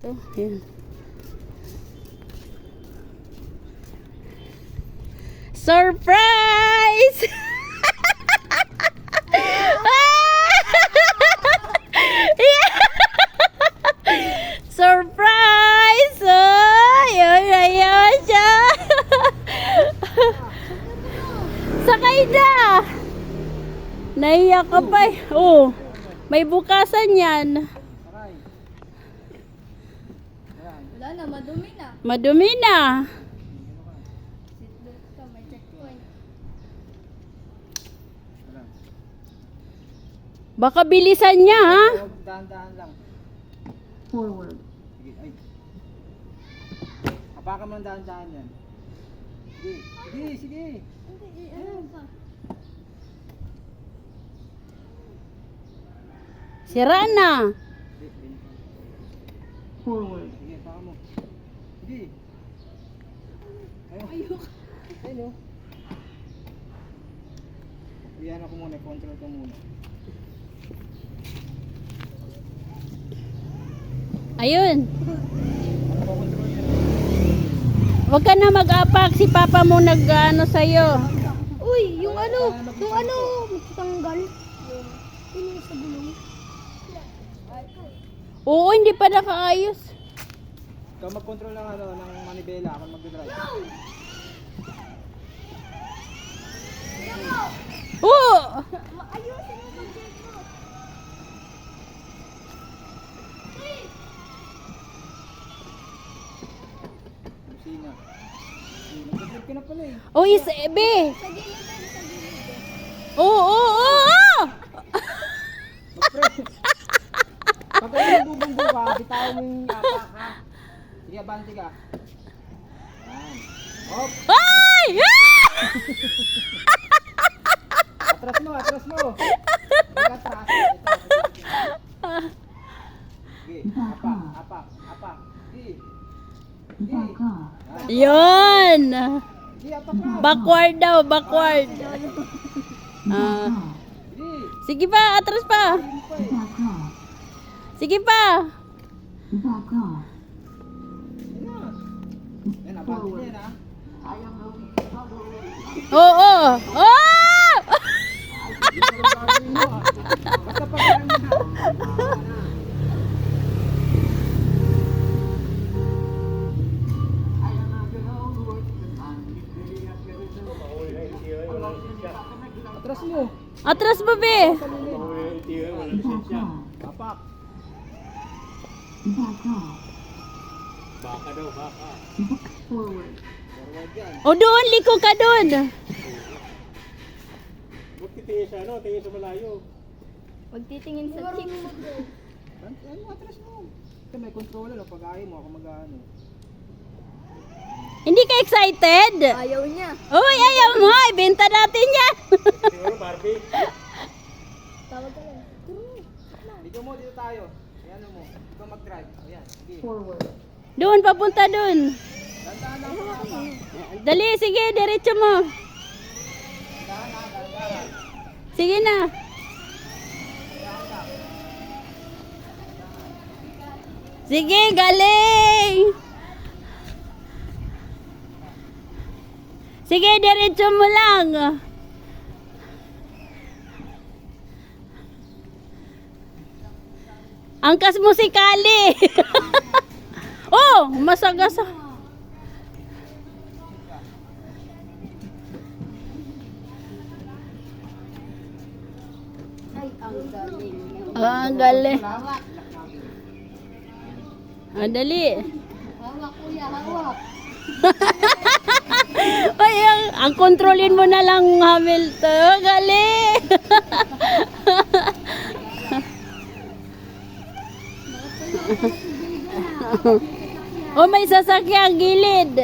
Ito, yan. Surprise! Surprise! Ayun, ayun siya. Sakay na. Naiyak ka pa eh. Oh, may bukasan yan. Wala na, madumi na. Madumi na. Seatbelt ka, may checkpoint. Baka bilisan niya ha. Dahan-dahan lang. Forward. Sige, ay. Hapakan mo ng dahan-dahan yan. Sige, sige, sige. Hindi, ano pa? Sira na. Forward. Sige, hapakan mo. Sige. Ayun. Ayok. Ayun o. Iyan ako muna, control ko muna. Ayun. Huwag ka na mag-apak. Si Papa mo nag-ano sa'yo. Uy, yung ano, tanggal. Yung sa gulong. Oo, hindi pa nakaayos. Ikaw mag-control ng ano, ng manibela, ako mag-drive. Oo. Ayusin mo yung jet mo. Busina. Nag-drive ka na pala eh. Oh, is ebe. Sa gilid tayo, sa gilid. Oo, oo, oo. Mag-press. Pag kayo nagbubunggo ka, bitawan mo yung apak ha. Sige, abante ka. Yan. Hop! Ay! Atras mo, atras mo. Mag-atras. Ito. Sige, apak, apak, apak. Sige. Sige. Yan. Yun. Sige, apak ka. Backward daw, backward. Ah. Sige. Sige pa, atras pa. Ayun pa eh. Sige pa. Yan na. Yan, abante niya yan ha. Oo. Oh! Basta pagkain mo na. Atras mo. Atras ba, be? Apak. Forward. Forward yan. O doon, liko ka doon. Huwag titingin sa ano, tingin sa malayo. Huwag titingin sa chicks. Ano, atras mo. Ito may controller. Pag ayaw mo, ako mag-ano. Hindi ka excited? Ayaw niya. Uy, ayaw mo. Ibenta natin yan. Siguro Barbie. Tawag ka lang. Dito mo, dito tayo. Ayan mo. Ikaw mag-drive. Ayan, sige. Forward. Doon, papunta doon. Dandahan lang sa apak. Dali, sige, diretso mo. Sige na. Sige, galing. Sige, diretso mo lang. Angkas musikali. Oh, masagasa. Ay, ang galing. Ah, galing. Ah, dali. Hawak, kuya, hawak. Ay, ang kontrolin mo na lang, Hamilton. Galing. Oh, may sasakyan gilid.